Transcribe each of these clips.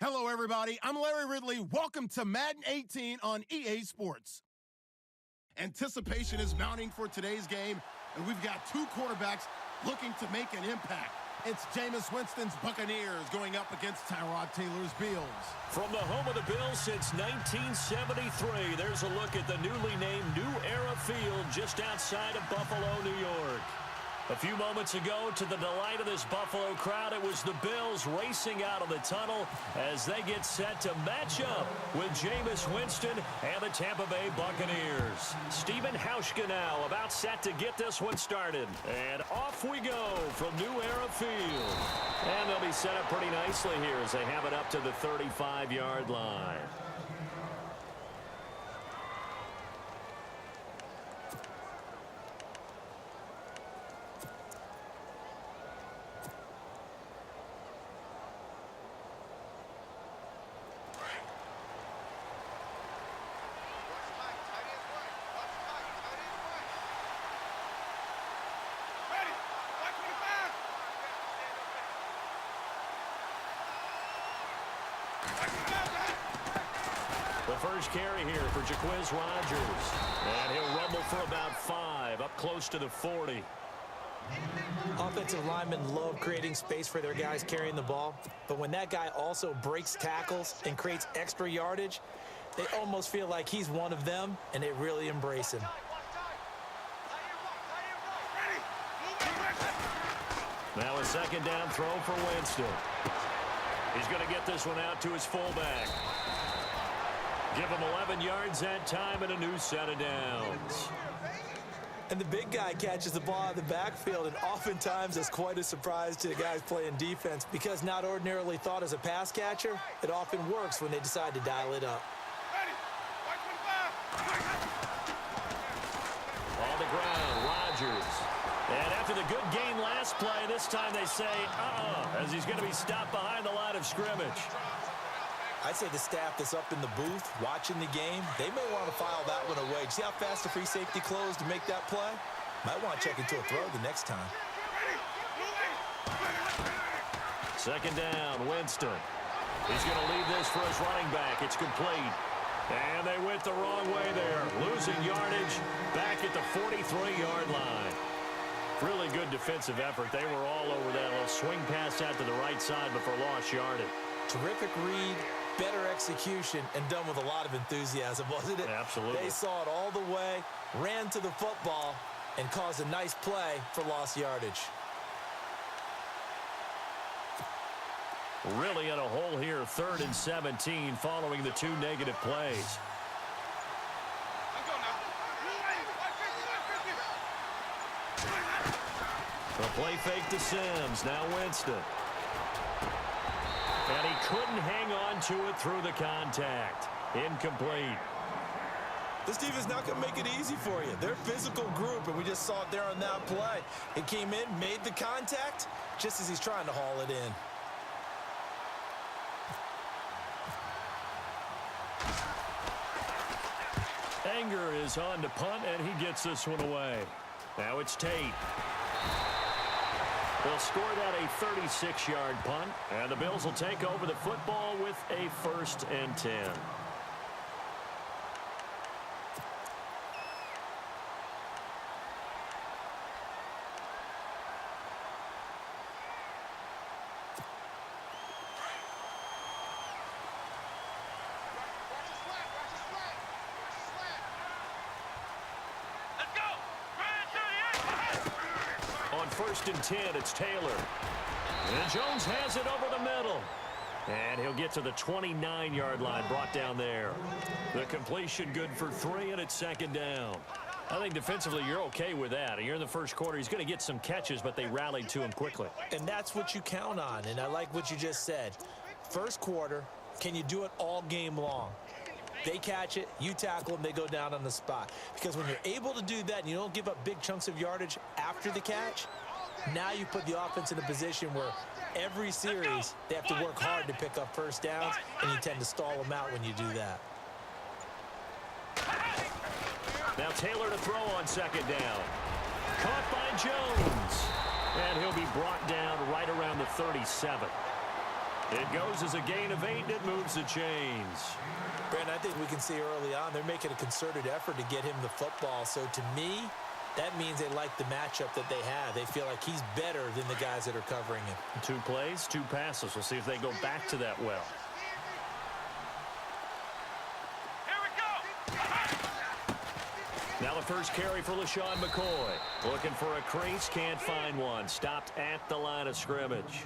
Hello, everybody. I'm Larry Ridley. Welcome to Madden 18 on EA Sports. Anticipation is mounting for today's game, and we've got two quarterbacks looking to make an impact. It's Jameis Winston's Buccaneers going up against Tyrod Taylor's Bills. From the home of the Bills since 1973, there's a look at the newly named New Era Field just outside of Buffalo, New York. A few moments ago, to the delight of this Buffalo crowd, it was the Bills racing out of the tunnel as they get set to match up with Jameis Winston and the Tampa Bay Buccaneers. Stephen Hauschka now about set to get this one started. And off we go from New Era Field. And they'll be set up pretty nicely here as they have it up to the 35-yard line. The first carry here for Jaquiz Rodgers. And he'll rumble for about 5, up close to the 40. Offensive linemen love creating space for their guys carrying the ball, but when that guy also breaks tackles and creates extra yardage, they almost feel like he's one of them, and they really embrace him. Now a second down throw for Winston. He's going to get this one out to his fullback. Give him 11 yards that time and a new set of downs. And the big guy catches the ball out of the backfield, and oftentimes it's quite a surprise to the guys playing defense because not ordinarily thought as a pass catcher, it often works when they decide to dial it up. On the ground, Rodgers. And after the good gain last play, this time they say, as he's going to be stopped behind the line of scrimmage. I'd say the staff that's up in the booth watching the game, they may want to file that one away. See how fast the free safety closed to make that play? Might want to check into a throw the next time. Second down, Winston. He's going to leave this for his running back. It's complete. And they went the wrong way there. Losing yardage back at the 43-yard line. Really good defensive effort. They were all over that little swing pass out to the right side before lost yardage. Terrific read, better execution, and done with a lot of enthusiasm, wasn't it? Absolutely. They saw it all the way, ran to the football, and caused a nice play for lost yardage. Really in a hole here, 3rd and 17 following the 2 negative plays. A play fake to Sims, now Winston. And he couldn't hang on to it through the contact. Incomplete. This defense not going to make it easy for you. They're a physical group, and we just saw it there on that play. It came in, made the contact, just as he's trying to haul it in. Anger is on to punt, and he gets this one away. Now it's Tate. They'll score that a 36-yard punt, and the Bills will take over the football with a 1st and 10. On 1st and 10, it's Taylor. And Jones has it over the middle. And he'll get to the 29-yard line, brought down there. The completion good for 3, and it's 2nd down. I think defensively you're okay with that. You're in the first quarter. He's going to get some catches, but they rallied to him quickly. And that's what you count on, and I like what you just said. First quarter, can you do it all game long? They catch it, you tackle them, they go down on the spot. Because when you're able to do that and you don't give up big chunks of yardage after the catch, now you put the offense in a position where every series they have to work hard to pick up first downs, and you tend to stall them out when you do that. Now Taylor to throw on 2nd down. Caught by Jones. And he'll be brought down right around the 37. It goes as a gain of 8, and it moves the chains. Brandon, I think we can see early on they're making a concerted effort to get him the football. So to me, that means they like the matchup that they have. They feel like he's better than the guys that are covering him. 2 plays, 2 passes. We'll see if they go back to that well. Here we go. Now the first carry for LaShawn McCoy. Looking for a crease, can't find one. Stopped at the line of scrimmage.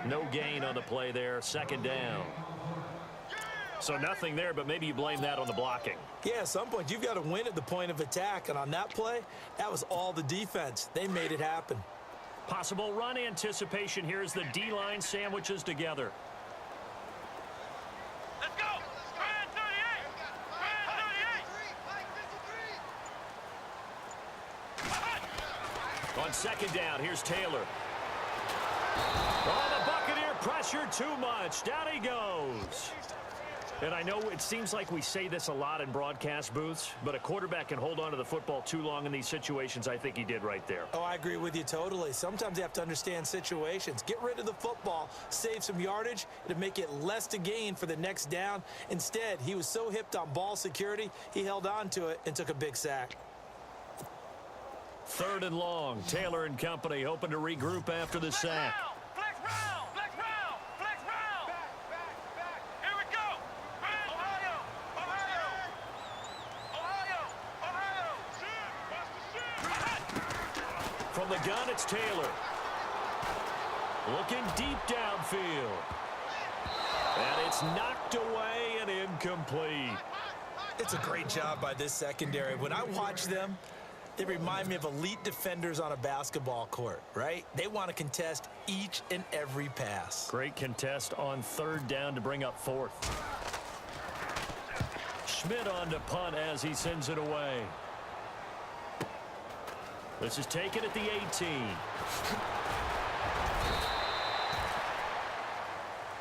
No gain on the play there, 2nd down. So nothing there, but maybe you blame that on the blocking. Yeah, at some point you've got to win at the point of attack, and on that play, that was all the defense. They made it happen. Possible run anticipation here as the D-line sandwiches together. Let's go. Brand 38. Brand 38. On 2nd down, here's Taylor. Oh, the Buccaneer pressure too much. Down he goes. And I know it seems like we say this a lot in broadcast booths, but a quarterback can hold on to the football too long in these situations. I think he did right there. Oh, I agree with you totally. Sometimes you have to understand situations. Get rid of the football, save some yardage, to make it less to gain for the next down. Instead, he was so hipped on ball security, he held on to it and took a big sack. 3rd and long. Taylor and company hoping to regroup after the sack. Flex round. Flex round. Flex round. Back. Here we go. Brand Ohio. From the gun, it's Taylor. Looking deep downfield. And it's knocked away and incomplete. It's a great job by this secondary. When I watch them, they remind me of elite defenders on a basketball court, right? They want to contest each and every pass. Great contest on 3rd down to bring up 4th. Schmidt on to punt as he sends it away. This is taken at the 18.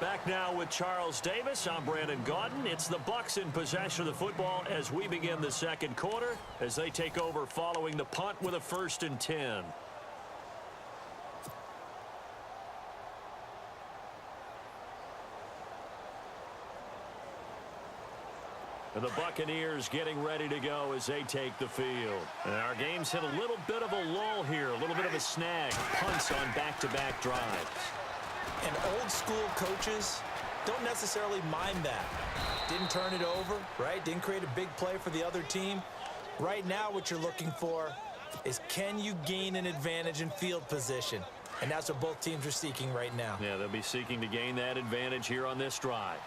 Back now with Charles Davis. I'm Brandon Gaudin. It's the Bucs in possession of the football as we begin the 2nd quarter as they take over following the punt with a 1st and 10. And the Buccaneers getting ready to go as they take the field. And our game's hit a little bit of a lull here, a little bit of a snag. Punts on back-to-back drives. And old school coaches don't necessarily mind that. Didn't turn it over, right? Didn't create a big play for the other team. Right now what you're looking for is can you gain an advantage in field position? And that's what both teams are seeking right now. Yeah, they'll be seeking to gain that advantage here on this drive.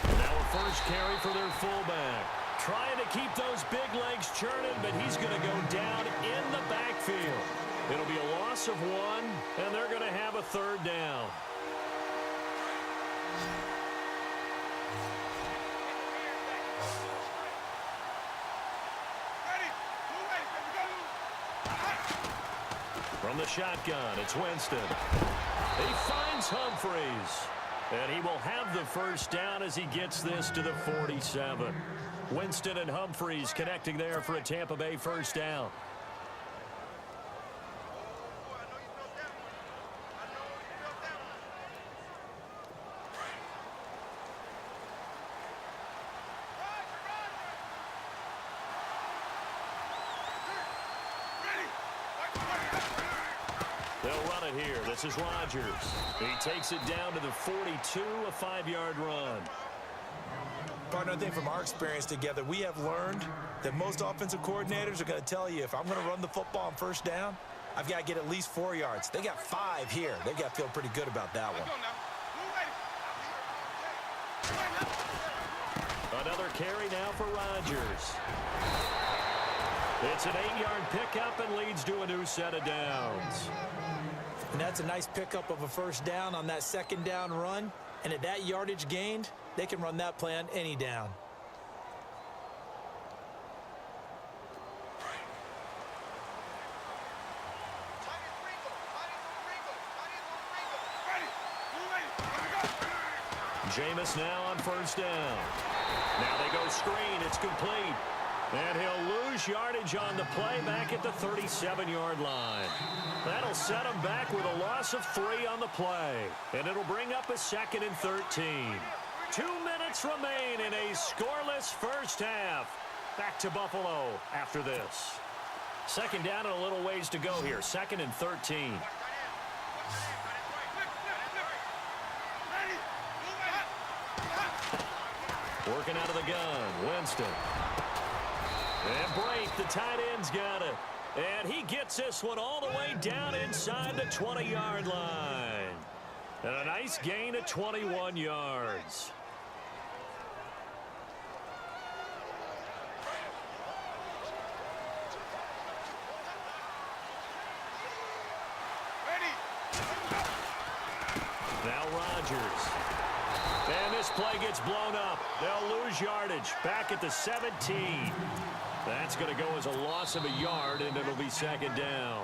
Now a first carry for their fullback. Trying to keep those big legs churning, but he's going to go down in the backfield. It'll be a loss of 1, and they're going to have a 3rd down. From the shotgun, it's Winston. He finds Humphries, and he will have the 1st down as he gets this to the 47. Winston and Humphries connecting there for a Tampa Bay 1st down. They'll run it here. This is Rodgers. He takes it down to the 42, a 5-yard run. Partner, I think from our experience together, we have learned that most offensive coordinators are going to tell you if I'm going to run the football on 1st down, I've got to get at least 4 yards. They got 5 here. They've got to feel pretty good about that one. Another carry now for Rodgers. It's an 8-yard pickup and leads to a new set of downs. And that's a nice pickup of a 1st down on that 2nd down run. And at that yardage gained, they can run that play on any down. Jameis now on 1st down. Now they go screen. It's complete. And he'll lose yardage on the play back at the 37-yard line. That'll set him back with a loss of 3 on the play. And it'll bring up a 2nd and 13. 2 minutes remain in a scoreless first half. Back to Buffalo after this. 2nd down and a little ways to go here. 2nd and 13. Working out of the gun, Winston. And Brake, the tight end's got it. And he gets this one all the way down inside the 20-yard line. And a nice gain of 21 yards. Now Rodgers. And this play gets blown up. They'll lose yardage. Back at the 17. That's going to go as a loss of a yard, and it'll be 2nd down.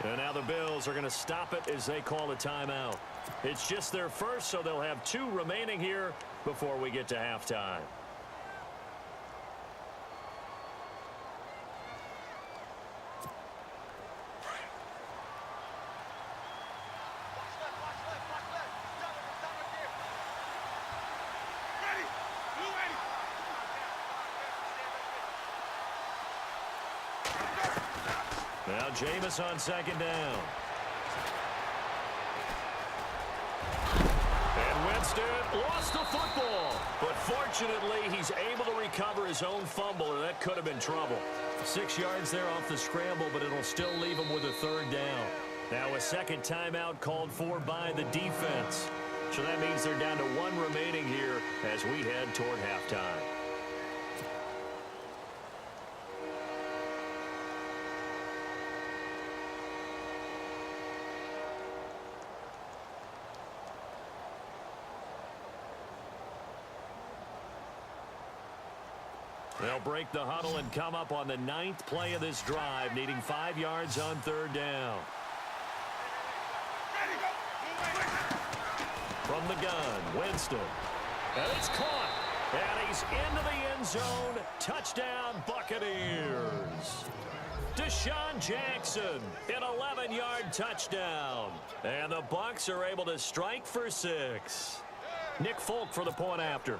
And now the Bills are going to stop it as they call a timeout. It's just their first, so they'll have 2 remaining here before we get to halftime. Now Jameis on 2nd down. And Winston lost the football. But fortunately, he's able to recover his own fumble, or that could have been trouble. 6 yards there off the scramble, but it'll still leave him with a 3rd down. Now a 2nd timeout called for by the defense. So that means they're down to 1 remaining here as we head toward halftime. They'll break the huddle and come up on the 9th play of this drive, needing 5 yards on 3rd down. From the gun, Winston. And it's caught. And he's into the end zone. Touchdown, Buccaneers. Deshaun Jackson, an 11-yard touchdown. And the Bucs are able to strike for 6. Nick Folk for the point after.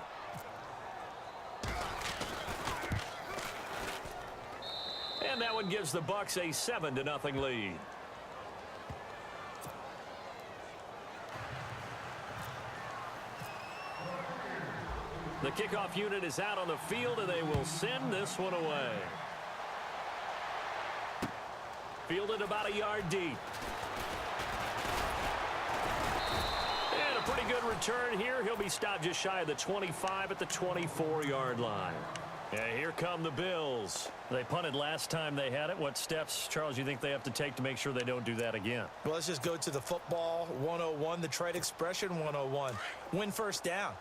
And that one gives the Bucs a 7-0 lead. The kickoff unit is out on the field, and they will send this one away. Fielded about a yard deep. And a pretty good return here. He'll be stopped just shy of the 25 at the 24-yard line. And here come the Bills. They punted last time they had it. What steps, Charles, you think they have to take to make sure they don't do that again? Well, let's just go to the football 101, the trade expression 101. Win first down.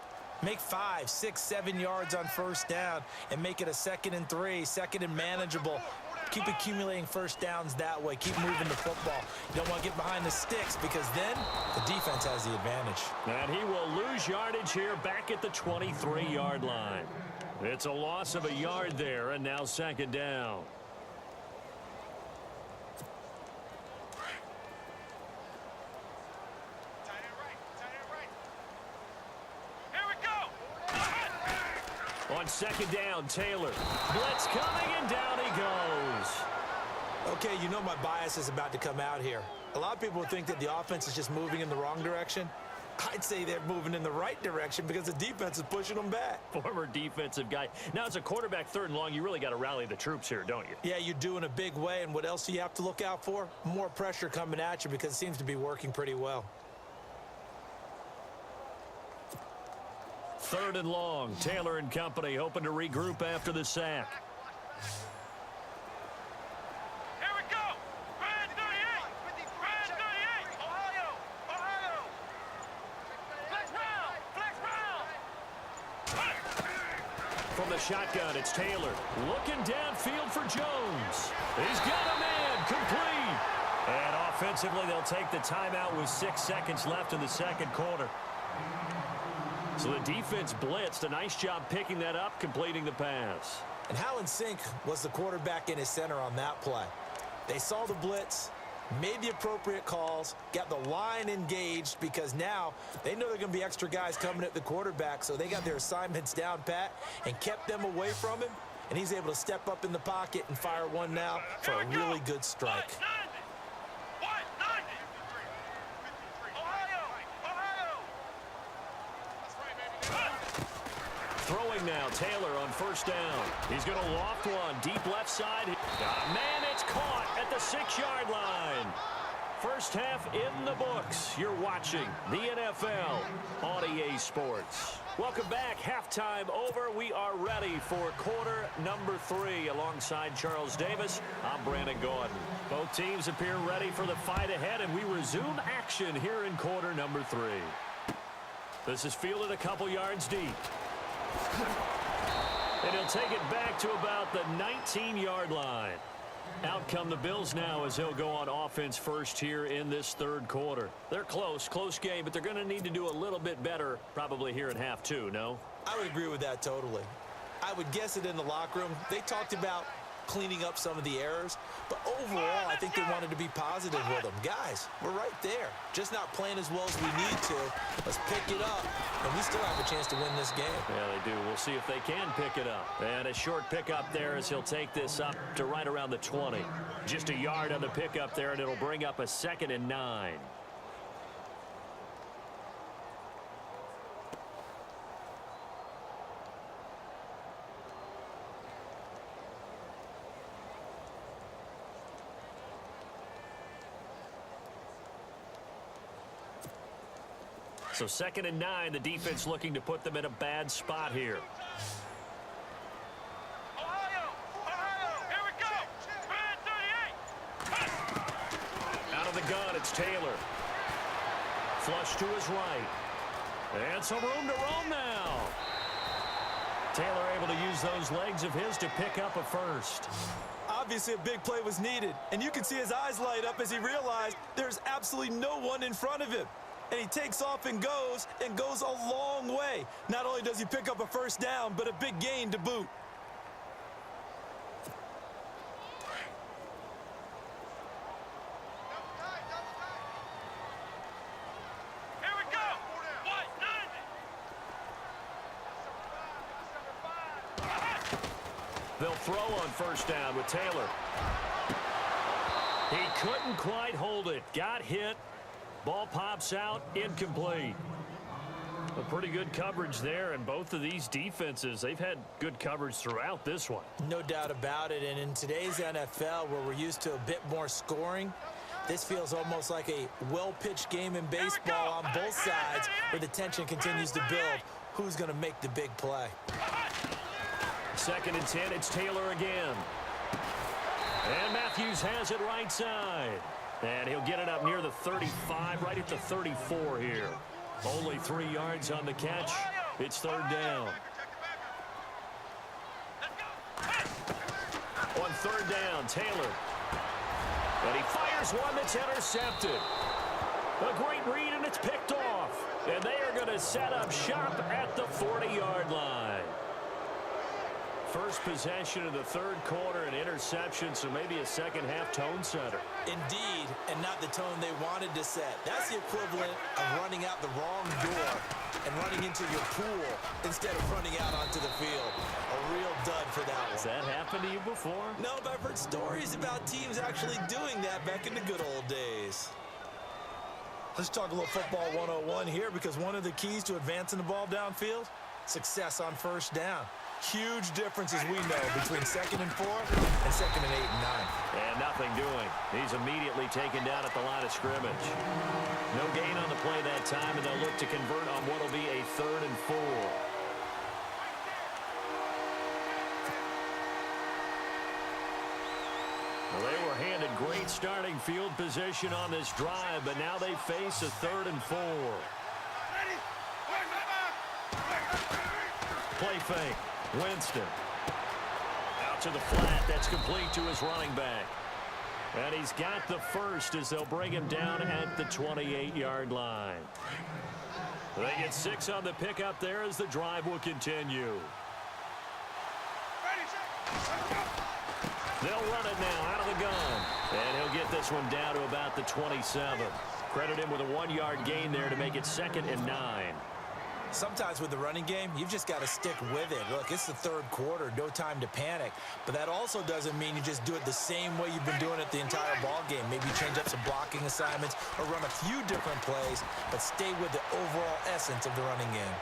Make 5, 6, 7 yards on first down and make it a 2nd and 3, 2nd and manageable. Keep accumulating first downs that way. Keep moving the football. You don't want to get behind the sticks because then the defense has the advantage. And he will lose yardage here back at the 23-yard line. It's a loss of a yard there, and now 2nd down. Here we go. On 2nd down, Taylor. Blitz coming, and down he goes. Okay, you know my bias is about to come out here. A lot of people think that the offense is just moving in the wrong direction. I'd say they're moving in the right direction because the defense is pushing them back. Former defensive guy. Now, as a quarterback 3rd and long, you really got to rally the troops here, don't you? Yeah, you do in a big way. And what else do you have to look out for? More pressure coming at you because it seems to be working pretty well. 3rd and long. Taylor and company hoping to regroup after the sack. Here we go. Brand 38. Brand 38. Ohio. Ohio. Flex round. Flex round. From the shotgun, it's Taylor. Looking downfield for Jones. He's got a man. Complete. And offensively, they'll take the timeout with 6 seconds left in the 2nd quarter. So the defense blitzed. A nice job picking that up, completing the pass. And how in sync was the quarterback and his center on that play? They saw the blitz, made the appropriate calls, got the line engaged because now they know they're going to be extra guys coming at the quarterback, so they got their assignments down pat and kept them away from him, and he's able to step up in the pocket and fire one now for a really good strike. Throwing now, Taylor on first down. He's going to loft one, deep left side. Man, it's caught at the 6-yard line. First half in the books. You're watching the NFL on EA Sports. Welcome back. Halftime over. We are ready for quarter number 3. Alongside Charles Davis, I'm Brandon Gordon. Both teams appear ready for the fight ahead, and we resume action here in quarter number 3. This is fielded a couple yards deep. And he'll take it back to about the 19-yard line. Out come the Bills now as he'll go on offense first here in this third quarter. They're close game, but they're going to need to do a little bit better probably here in half 2, no? I would agree with that totally. I would guess it in the locker room. They talked about cleaning up some of the errors, but overall I think they wanted to be positive with them. Guys, we're right there, just not playing as well as we need to. Let's pick it up, and we still have a chance to win this game. Yeah, they do. We'll see if they can pick it up. And a short pickup there as he'll take this up to right around the 20. Just a yard on the pickup there, and it'll bring up a 2nd and 9. So 2nd and 9, the defense looking to put them in a bad spot here. Here we go. Man 38. Out of the gun, it's Taylor. Flush to his right. And some room to roam now. Taylor able to use those legs of his to pick up a first. Obviously a big play was needed, and you can see his eyes light up as he realized there's absolutely no one in front of him. And he takes off and goes a long way. Not only does he pick up a first down, but a big gain to boot. Here we go. What? 90. They'll throw on first down with Taylor. He couldn't quite hold it. Got hit. Ball pops out, incomplete. A pretty good coverage there, and both of these defenses, they've had good coverage throughout this one. No doubt about it, and in today's NFL, where we're used to a bit more scoring, this feels almost like a well-pitched game in baseball on both sides, where the tension continues to build. Who's going to make the big play? 2nd and 10, it's Taylor again. And Matthews has it right side. And he'll get it up near the 35, right at the 34 here. Only 3 yards on the catch. It's 3rd down. On 3rd down, Taylor. And he fires one that's intercepted. A great read, and it's picked off. And they are going to set up shop at the 40-yard line. First possession of the third quarter, an interception, so maybe a second-half tone setter. Indeed, and not the tone they wanted to set. That's the equivalent of running out the wrong door and running into your pool instead of running out onto the field. A real dud for that one. Has that happened to you before? No, but I've heard stories about teams actually doing that back in the good old days. Let's talk a little football 101 here, because one of the keys to advancing the ball downfield, success on first down. Huge differences we know between 2nd and 4 and 2nd and 8 and 9. And nothing doing. He's immediately taken down at the line of scrimmage. No gain on the play that time, and they'll look to convert on what will be a 3rd and 4. Well, they were handed great starting field position on this drive, but now they face a 3rd and 4. Play fake. Winston. Out to the flat. That's complete to his running back. And he's got the first as they'll bring him down at the 28-yard line. They get 6 on the pickup there as the drive will continue. They'll run it now out of the gun. And he'll get this one down to about the 27. Credit him with a 1-yard gain there to make it 2nd and 9. Sometimes with the running game, you've just got to stick with it. Look, it's the third quarter, no time to panic. But that also doesn't mean you just do it the same way you've been doing it the entire ball game. Maybe change up some blocking assignments or run a few different plays, but stay with the overall essence of the running game.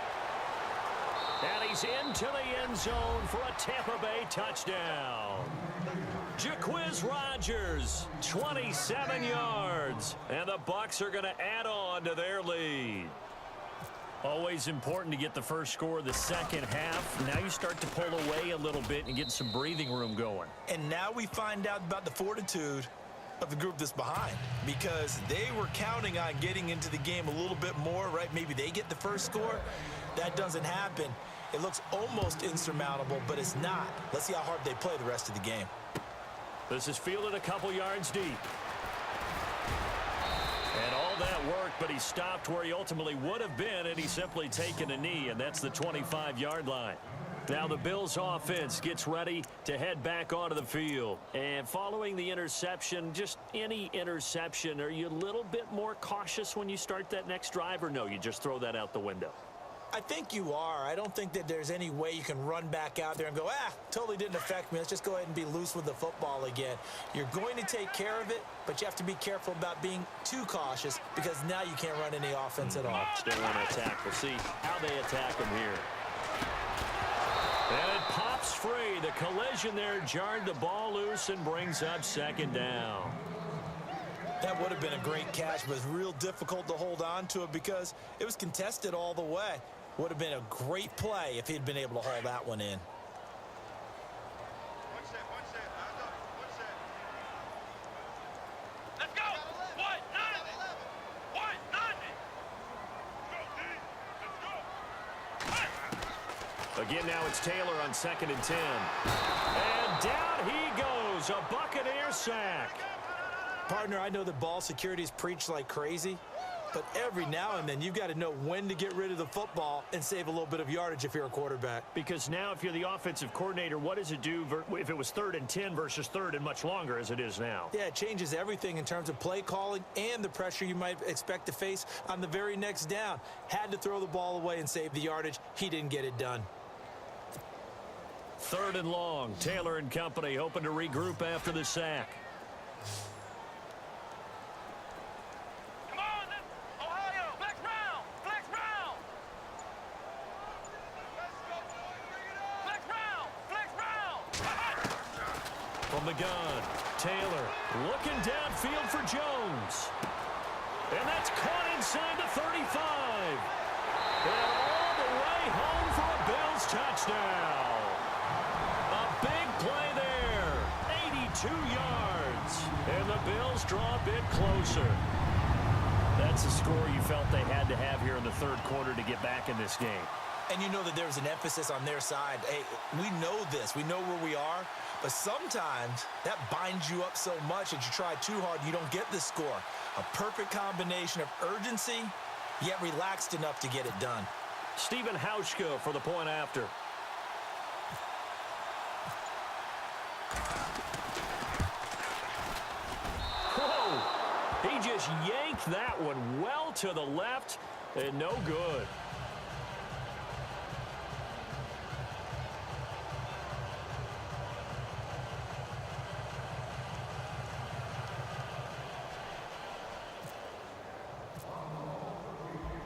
And he's into the end zone for a Tampa Bay touchdown. Jaquiz Rodgers, 27 yards. And the Bucs are going to add on to their lead. Always important to get the first score of the second half. Now you start to pull away a little bit and get some breathing room going. And now we find out about the fortitude of the group that's behind, because they were counting on getting into the game a little bit more, right? Maybe they get the first score. That doesn't happen. It looks almost insurmountable, but it's not. Let's see how hard they play the rest of the game. This is fielded a couple yards deep. And all that work, but he stopped where he ultimately would have been, and he's simply taken a knee, and that's the 25-yard line. Now the Bills offense gets ready to head back onto the field. And following the interception, just any interception, are you a little bit more cautious when you start that next drive, or no, you just throw that out the window? I think you are. I don't think that there's any way you can run back out there and go, totally didn't affect me. Let's just go ahead and be loose with the football again. You're going to take care of it, but you have to be careful about being too cautious, because now you can't run any offense at all. Still want to attack. We'll see how they attack him here. And it pops free. The collision there jarred the ball loose and brings up 2nd down. That would have been a great catch, but it's real difficult to hold on to it because it was contested all the way. Would have been a great play if he'd been able to haul that one in. Let's go. What? Nothing. What? Nothing. Let's go. Again, now it's Taylor on 2nd and 10. And down he goes. A Buccaneer sack. Partner, I know that ball security is preached like crazy, but every now and then you've got to know when to get rid of the football and save a little bit of yardage if you're a quarterback. Because now if you're the offensive coordinator, what does it do if it was 3rd and 10 versus 3rd and much longer as it is now? Yeah, it changes everything in terms of play calling and the pressure you might expect to face on the very next down. Had to throw the ball away and save the yardage. He didn't get it done. 3rd and long. Taylor and company hoping to regroup after the sack. From the gun, Taylor looking downfield for Jones. And that's caught inside the 35. And all the way home for a Bills touchdown. A big play there. 82 yards. And the Bills draw a bit closer. That's a score you felt they had to have here in the third quarter to get back in this game. And you know that there's an emphasis on their side. Hey, we know this. We know where we are. But sometimes that binds you up so much that you try too hard, you don't get the score. A perfect combination of urgency, yet relaxed enough to get it done. Stephen Hauschka for the point after. Whoa! He just yanked that one well to the left and no good.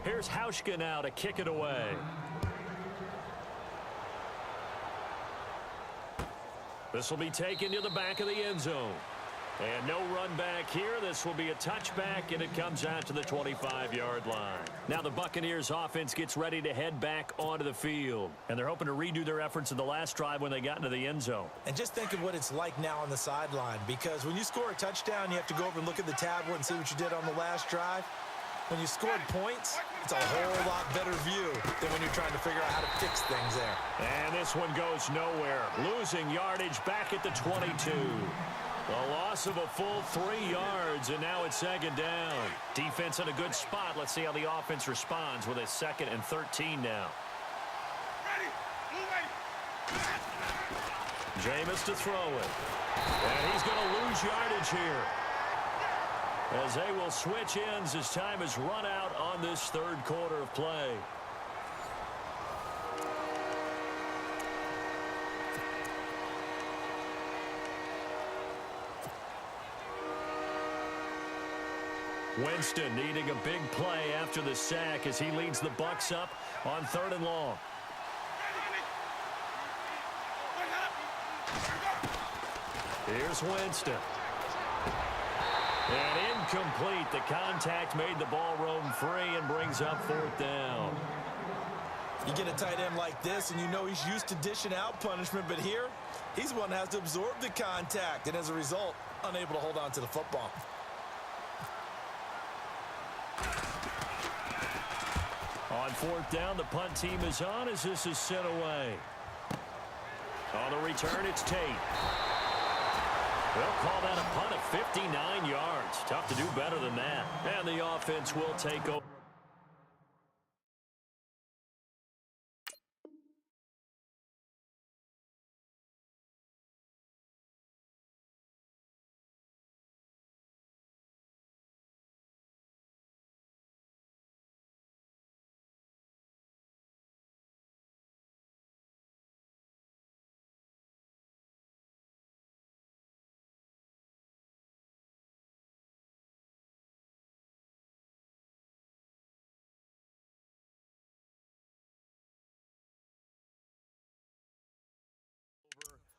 Here's Hauschka now to kick it away. This will be taken to the back of the end zone. And no run back here. This will be a touchback, and it comes out to the 25-yard line. Now the Buccaneers offense gets ready to head back onto the field. And they're hoping to redo their efforts in the last drive when they got into the end zone. And just think of what it's like now on the sideline, because when you score a touchdown, you have to go over and look at the tablet and see what you did on the last drive. When you scored points, it's a whole lot better view than when you're trying to figure out how to fix things there. And this one goes nowhere. Losing yardage back at the 22. The loss of a full 3 yards, and now it's second down. Defense in a good spot. Let's see how the offense responds with a 2nd and 13 now. Jameis to throw it. And he's going to lose yardage here, as they will switch ends as time has run out on this third quarter of play. Winston needing a big play after the sack as he leads the Bucs up on 3rd and long. Here's Winston. And incomplete. The contact made the ball roam free and brings up 4th down. You get a tight end like this, and you know he's used to dishing out punishment, but here, he's the one that has to absorb the contact, and as a result, unable to hold on to the football. On 4th down, the punt team is on as this is sent away. On the return, it's Tate. They'll call that a punt of 59 yards. Tough to do better than that. And the offense will take over.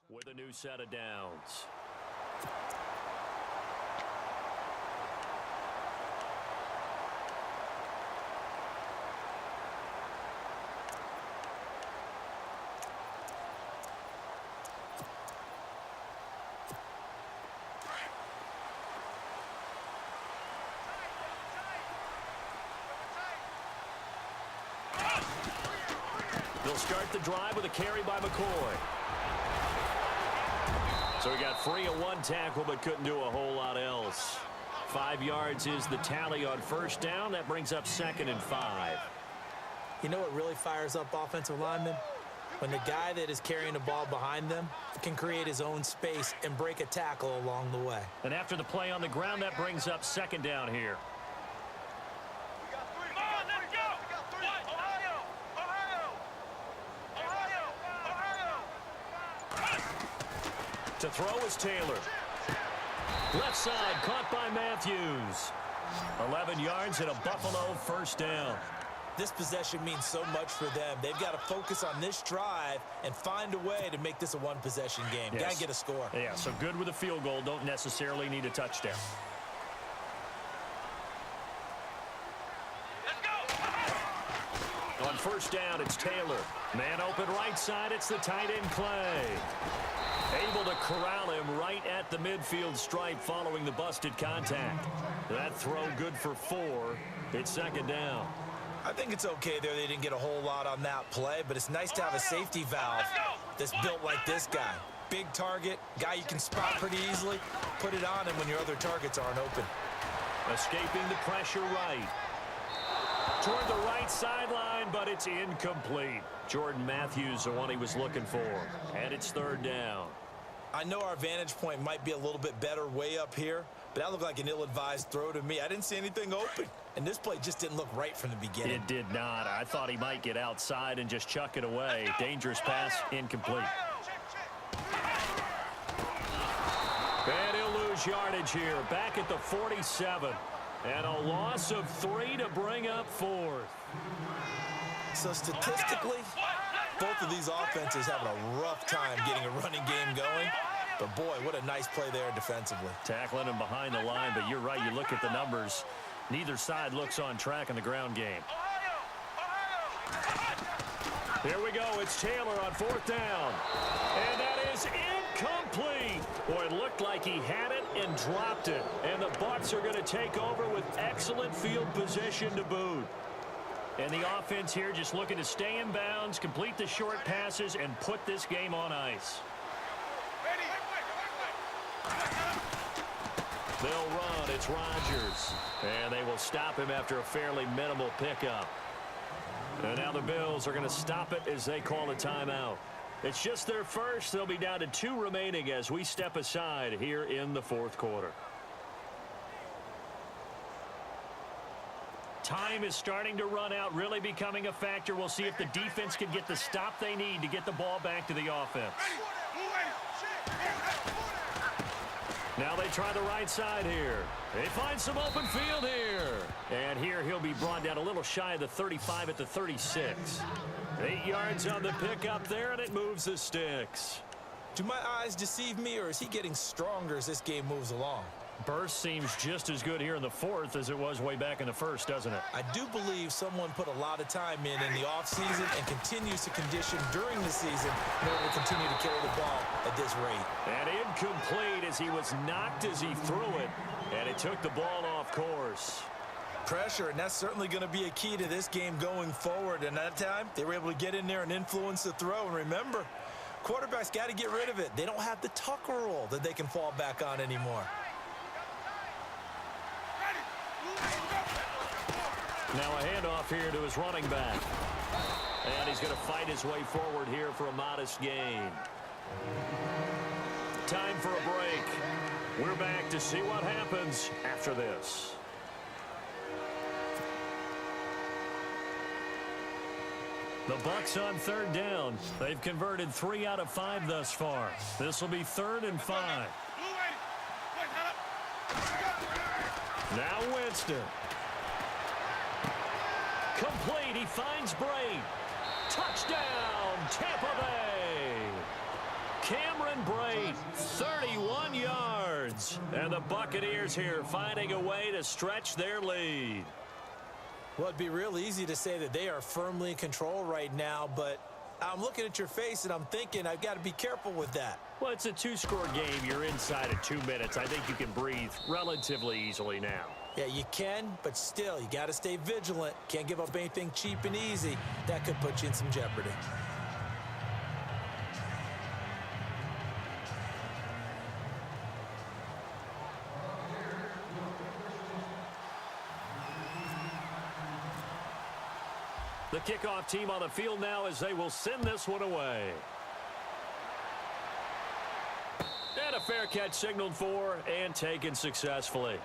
With a new set of downs. They'll start the drive with a carry by McCoy. So he got free of one tackle but couldn't do a whole lot else. 5 yards is the tally on 1st down. That brings up 2nd and 5. You know what really fires up offensive linemen? When the guy that is carrying the ball behind them can create his own space and break a tackle along the way. And after the play on the ground, that brings up 2nd down here. To throw is Taylor. Left side, caught by Matthews. 11 yards and a Buffalo 1st down. This possession means so much for them. They've got to focus on this drive and find a way to make this a one-possession game. Yes. Got to get a score. Yeah, so good with a field goal. Don't necessarily need a touchdown. Let's go. On 1st down, it's Taylor. Man open right side, it's the tight end Clay. Able to corral him right at the midfield stripe following the busted contact. That throw good for 4. It's 2nd down. I think it's okay there. They didn't get a whole lot on that play, but it's nice to have a safety valve that's built like this guy. Big target, guy you can spot pretty easily. Put it on him when your other targets aren't open. Escaping the pressure right. Toward the right sideline, but it's incomplete. Jordan Matthews, the one he was looking for. And it's 3rd down. I know our vantage point might be a little bit better way up here, but that looked like an ill-advised throw to me. I didn't see anything open, and this play just didn't look right from the beginning. It did not. I thought he might get outside and just chuck it away. Dangerous pass, incomplete. And he'll lose yardage here. Back at the 47. And a loss of 3 to bring up 4th. So statistically, both of these offenses having a rough time getting a running game going. But boy, what a nice play there defensively. Tackling him behind the line, but you're right. You look at the numbers. Neither side looks on track in the ground game. Here we go. It's Taylor on 4th down. And that is incomplete. Boy, it looked like he had it and dropped it. And the Bucs are going to take over with excellent field position to boot. And the offense here just looking to stay in bounds, complete the short passes, and put this game on ice. They'll run. It's Rodgers. And they will stop him after a fairly minimal pickup. And now the Bills are going to stop it as they call a timeout. It's just their first. They'll be down to 2 remaining as we step aside here in the fourth quarter. Time is starting to run out, really becoming a factor. We'll see if the defense can get the stop they need to get the ball back to the offense. Now they try the right side here. They find some open field here. And here he'll be brought down a little shy of the 35 at the 36. 8 yards on the pickup there, and it moves the sticks. Do my eyes deceive me, or is he getting stronger as this game moves along? Burst seems just as good here in the fourth as it was way back in the first, doesn't it? I do believe someone put a lot of time in the offseason and continues to condition during the season in order to continue to carry the ball at this rate. And incomplete as he was knocked as he threw it, and it took the ball off course. Pressure, and that's certainly going to be a key to this game going forward. And that time, they were able to get in there and influence the throw. And remember, quarterbacks got to get rid of it. They don't have the Tucker rule that they can fall back on anymore. Now a handoff here to his running back. And he's going to fight his way forward here for a modest gain. Time for a break. We're back to see what happens after this. The Bucs on third down. They've converted 3 out of 5 thus far. This will be 3rd and 5. Now Winston. Complete. He finds Bray. Touchdown, Tampa Bay. Cameron Bray, 31 yards. And the Buccaneers here finding a way to stretch their lead. Well, it'd be real easy to say that they are firmly in control right now, but I'm looking at your face and I'm thinking I've got to be careful with that. Well, it's a 2-score game. You're inside of 2 minutes. I think you can breathe relatively easily now. Yeah, you can, but still, you got to stay vigilant. Can't give up anything cheap and easy. That could put you in some jeopardy. The kickoff team on the field now as they will send this one away. And a fair catch signaled for and taken successfully.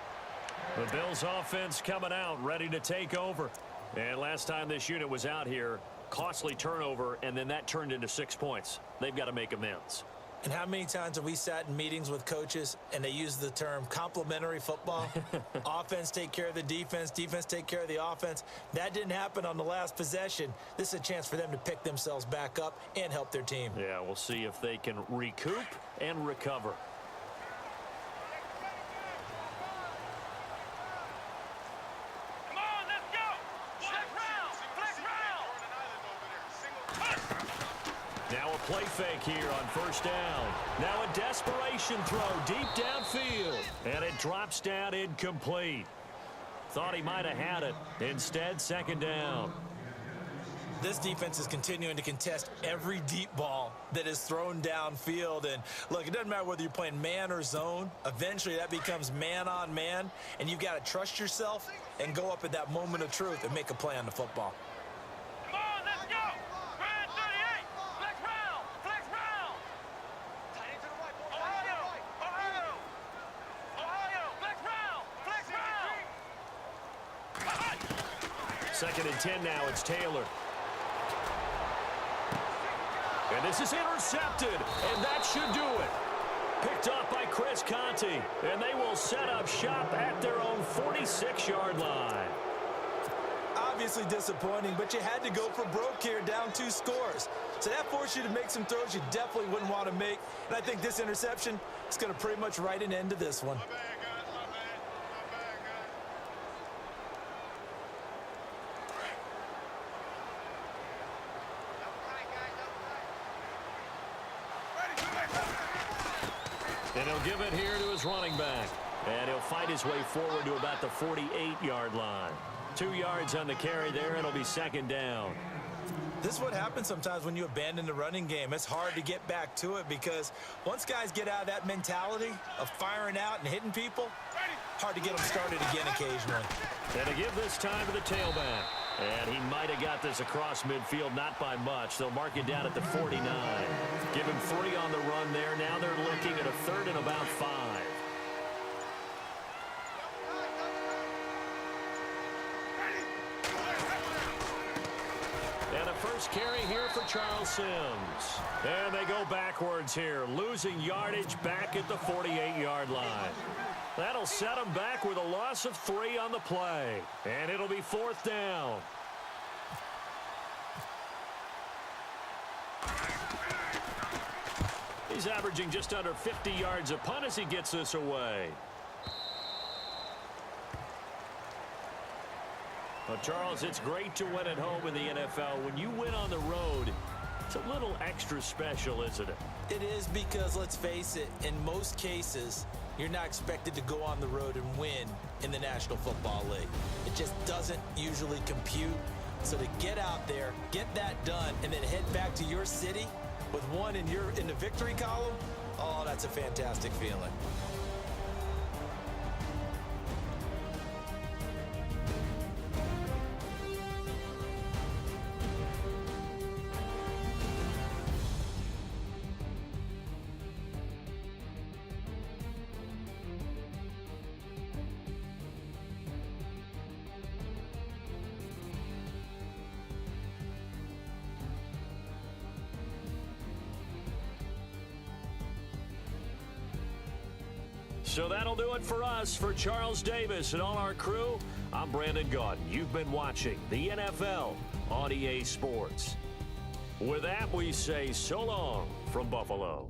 The Bills offense coming out, ready to take over. And last time this unit was out here, costly turnover, and then that turned into 6 points. They've got to make amends. And how many times have we sat in meetings with coaches and they use the term complementary football? Offense take care of the defense, defense take care of the offense. That didn't happen on the last possession. This is a chance for them to pick themselves back up and help their team. Yeah, we'll see if they can recoup and recover. Come on, let's go! Flex round! Flex round! Now a play fake here on first down. Now a desperation throw deep downfield. And it drops down incomplete. Thought he might have had it. Instead, second down. This defense is continuing to contest every deep ball that is thrown downfield. And look, it doesn't matter whether you're playing man or zone. Eventually that becomes man on man. And you've got to trust yourself and go up at that moment of truth and make a play on the football. Come on, let's go! Grand 38! Flex round! Flex round! Ohio! Ohio! Ohio! Flex round! Flex round! Second and 10 now. It's Taylor. And this is intercepted, and that should do it. Picked off by Chris Conti, and they will set up shop at their own 46-yard line. Obviously disappointing, but you had to go for broke here, down 2 scores. So that forced you to make some throws you definitely wouldn't want to make. And I think this interception is going to pretty much write an end to this one. And he'll give it here to his running back. And he'll fight his way forward to about the 48-yard line. 2 yards on the carry there. It'll be second down. This is what happens sometimes when you abandon the running game. It's hard to get back to it because once guys get out of that mentality of firing out and hitting people, hard to get them started again occasionally. And to give this time to the tailback. And he might have got this across midfield, not by much. They'll mark it down at the 49. Give him 3 on the run there. Now they're looking at a 3rd and about 5. And a first carry here for Charles Sims. And they go backwards here, losing yardage back at the 48-yard line. That'll set them back with a loss of 3 on the play. And it'll be 4th down. He's averaging just under 50 yards a punt as he gets this away. Well, Charles, it's great to win at home in the NFL. When you win on the road, it's a little extra special, isn't it? It is, because let's face it, in most cases, you're not expected to go on the road and win in the National Football League. It just doesn't usually compute. So to get out there, get that done, and then head back to your city with 1 in the victory column, oh, that's a fantastic feeling. So that'll do it for us. For Charles Davis and all our crew, I'm Brandon Gaudin. You've been watching the NFL on EA Sports. With that, we say so long from Buffalo.